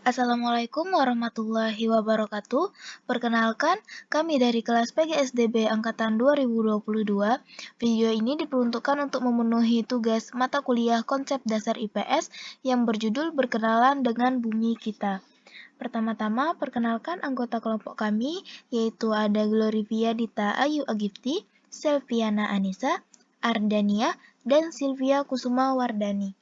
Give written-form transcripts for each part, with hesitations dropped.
Assalamualaikum warahmatullahi wabarakatuh. Perkenalkan, kami dari kelas PGSDB angkatan 2022. Video ini diperuntukkan untuk memenuhi tugas mata kuliah konsep dasar IPS yang berjudul Berkenalan dengan Bumi Kita. Pertama-tama, perkenalkan anggota kelompok kami, yaitu ada Glorivia Dita Ayu Agifti, Selviana Anissa, Ardania, dan Silvia Kusuma Wardani.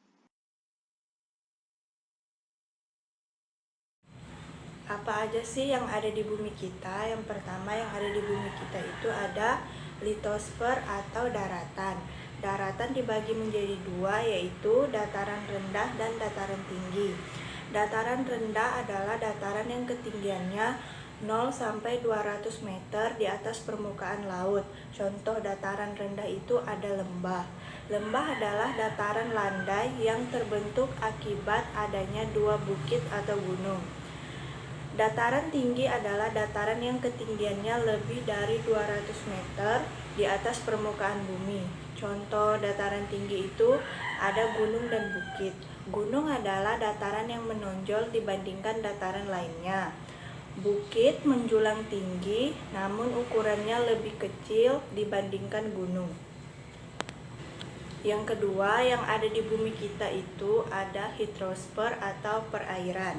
Apa aja sih yang ada di bumi kita? Yang pertama yang ada di bumi kita itu ada litosfer atau daratan. Daratan dibagi menjadi dua, yaitu dataran rendah dan dataran tinggi. Dataran rendah adalah dataran yang ketinggiannya 0 sampai 200 meter di atas permukaan laut. Contoh dataran rendah itu ada lembah. Lembah adalah dataran landai yang terbentuk akibat adanya dua bukit atau gunung. Dataran tinggi adalah dataran yang ketinggiannya lebih dari 200 meter di atas permukaan bumi. Contoh dataran tinggi itu ada gunung dan bukit. Gunung adalah dataran yang menonjol dibandingkan dataran lainnya. Bukit menjulang tinggi, namun ukurannya lebih kecil dibandingkan gunung. Yang kedua yang ada di bumi kita itu ada hidrosfer atau perairan,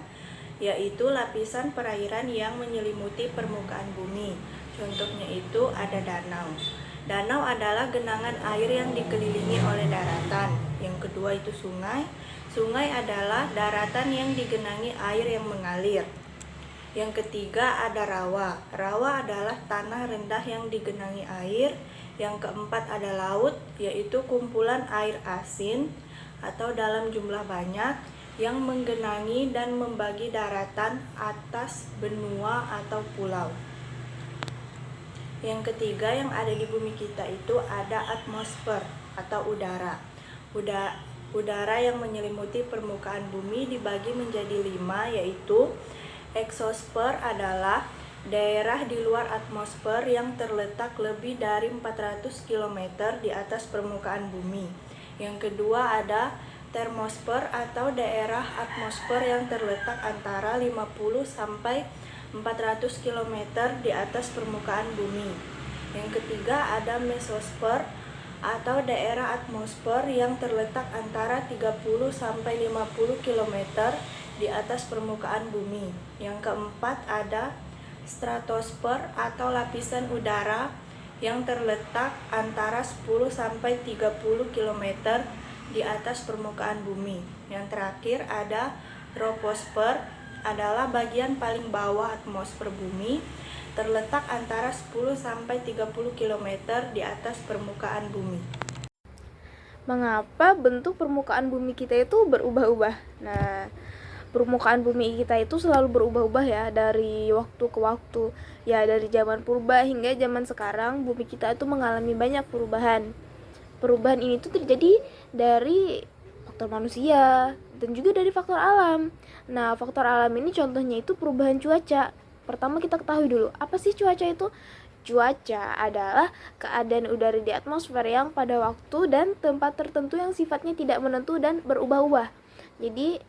yaitu lapisan perairan yang menyelimuti permukaan bumi. Contohnya itu ada danau. Danau adalah genangan air yang dikelilingi oleh daratan. Yang kedua itu sungai. Sungai adalah daratan yang digenangi air yang mengalir. Yang ketiga ada rawa. Rawa adalah tanah rendah yang digenangi air. Yang keempat ada laut, yaitu kumpulan air asin atau dalam jumlah banyak yang menggenangi dan membagi daratan atas benua atau pulau. Yang ketiga yang ada di bumi kita itu ada atmosfer atau udara. Udara yang menyelimuti permukaan bumi dibagi menjadi 5, yaitu eksosfer adalah daerah di luar atmosfer yang terletak lebih dari 400 km di atas permukaan bumi. Yang kedua ada termosfer atau daerah atmosfer yang terletak antara 50 sampai 400 km di atas permukaan bumi. Yang ketiga ada mesosfer atau daerah atmosfer yang terletak antara 30 sampai 50 km di atas permukaan bumi. Yang keempat ada stratosfer atau lapisan udara yang terletak antara 10 sampai 30 km di atas permukaan bumi. Yang terakhir ada troposfer adalah bagian paling bawah atmosfer bumi, terletak antara 10 sampai 30 km di atas permukaan bumi. Mengapa bentuk permukaan bumi kita itu berubah-ubah? Nah, permukaan bumi kita itu selalu berubah-ubah ya dari waktu ke waktu. Ya dari zaman purba hingga zaman sekarang bumi kita itu mengalami banyak perubahan. Perubahan ini tuh terjadi dari faktor manusia dan juga dari faktor alam. Nah, faktor alam ini contohnya itu perubahan cuaca. Pertama kita ketahui dulu, apa sih cuaca itu? Cuaca adalah keadaan udara di atmosfer yang pada waktu dan tempat tertentu yang sifatnya tidak menentu dan berubah-ubah. Jadi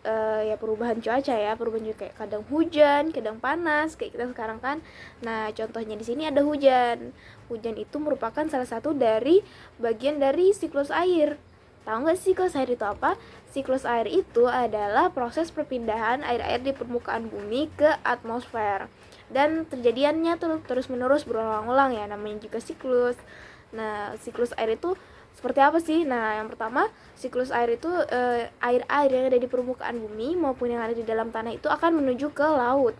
ya perubahan cuaca ya, perubahan cuaca kayak kadang hujan, kadang panas kayak kita sekarang kan. Nah, contohnya di sini ada hujan. Hujan itu merupakan salah satu dari bagian dari siklus air. Tahu nggak sih siklus air itu apa? Siklus air itu adalah proses perpindahan air-air di permukaan bumi ke atmosfer. Dan terjadiannya terus-menerus berulang-ulang ya, namanya juga siklus. Nah, siklus air itu seperti apa sih? Nah, yang pertama, siklus air itu air-air yang ada di permukaan bumi maupun yang ada di dalam tanah itu akan menuju ke laut.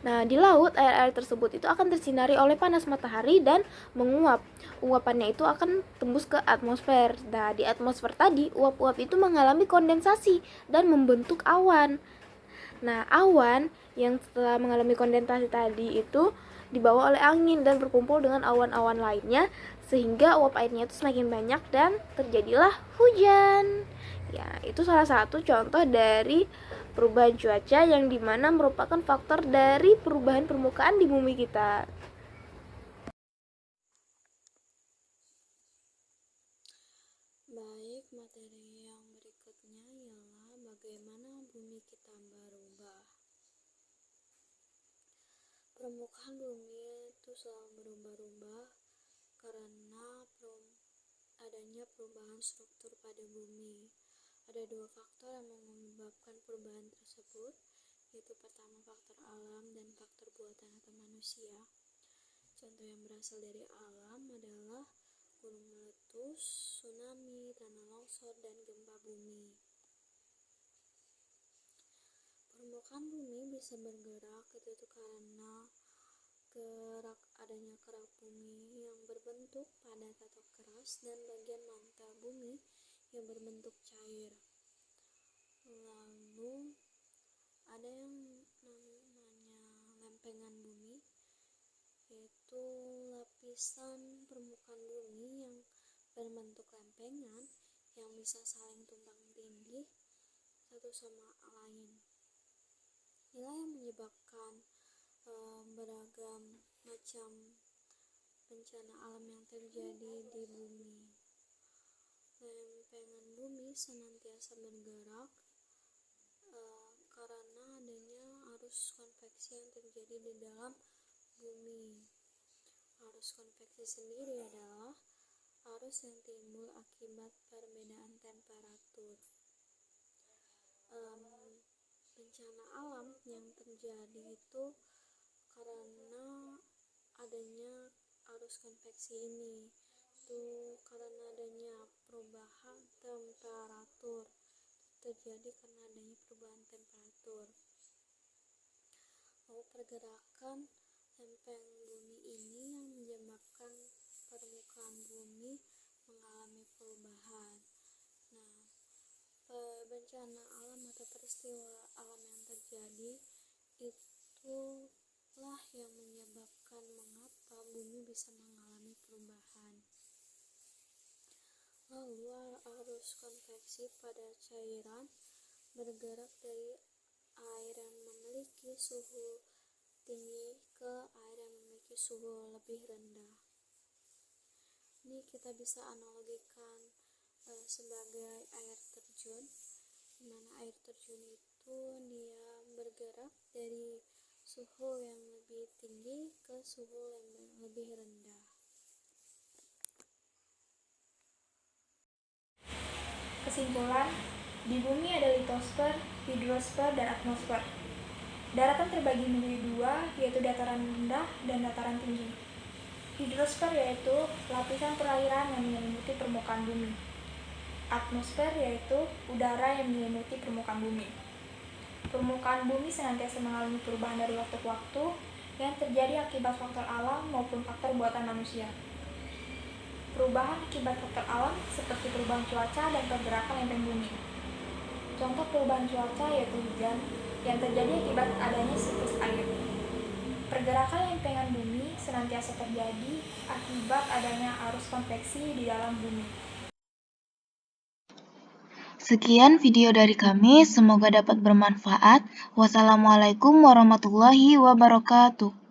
Nah, di laut air-air tersebut itu akan tersinari oleh panas matahari dan menguap. Uapannya itu akan tembus ke atmosfer. Nah, di atmosfer tadi uap-uap itu mengalami kondensasi dan membentuk awan. Nah, awan yang setelah mengalami kondensasi tadi itu dibawa oleh angin dan berkumpul dengan awan-awan lainnya sehingga uap airnya itu semakin banyak dan terjadilah hujan. Ya, itu salah satu contoh dari perubahan cuaca yang dimana merupakan faktor dari perubahan permukaan di bumi kita. Baik, materi yang berikutnya ialah bagaimana bumi kita berubah. Permukaan bumi itu selalu berubah-ubah karena adanya perubahan struktur pada bumi. Ada dua faktor yang menyebabkan perubahan tersebut, yaitu pertama faktor alam dan faktor buatan atau manusia. Contoh yang berasal dari alam adalah gunung meletus, tsunami, tanah longsor, dan gempa bumi. Permukaan bumi bisa bergerak itu karena adanya kerak bumi yang berbentuk padat atau keras dan bagian mantel bumi yang berbentuk cair. Lalu ada yang namanya lempengan bumi, yaitu lapisan permukaan bumi yang berbentuk lempengan yang bisa saling tumpang tindih satu sama lain. Inilah yang menyebabkan beragam macam bencana alam yang terjadi di bumi. Lempengan bumi senantiasa bergerak karena adanya arus konveksi yang terjadi di dalam bumi. Arus konveksi sendiri adalah arus yang timbul akibat perbedaan temperatur. Bencana alam yang terjadi itu karena adanya arus konveksi ini, itu karena adanya perubahan temperatur, terjadi karena adanya perubahan temperatur. Lalu pergerakan lempeng bumi ini yang menyebabkan permukaan bumi mengalami perubahan. Nah, bencana alam atau peristiwa alam yang terjadi itulah yang menyebabkan mengapa bumi bisa mengalami perubahan. Lalu arus konveksi pada cairan bergerak dari air yang memiliki suhu tinggi ke air yang memiliki suhu lebih rendah. Ini kita bisa analogikan sebagai air terjun, di mana air terjun itu dia bergerak dari suhu yang lebih tinggi ke suhu yang lebih rendah. Kesimpulan, di bumi ada litosfer, hidrosfer, dan atmosfer. Daratan terbagi menjadi dua, yaitu dataran rendah dan dataran tinggi. Hidrosfer yaitu lapisan perairan yang menyelimuti permukaan bumi. Atmosfer yaitu udara yang menyelimuti permukaan bumi. Permukaan bumi senantiasa mengalami perubahan dari waktu ke waktu yang terjadi akibat faktor alam maupun faktor buatan manusia. Perubahan akibat faktor alam seperti perubahan cuaca dan pergerakan lempeng bumi. Contoh perubahan cuaca yaitu hujan yang terjadi akibat adanya siklus air. Pergerakan lempengan bumi senantiasa terjadi akibat adanya arus konveksi di dalam bumi. Sekian video dari kami, semoga dapat bermanfaat. Wassalamualaikum warahmatullahi wabarakatuh.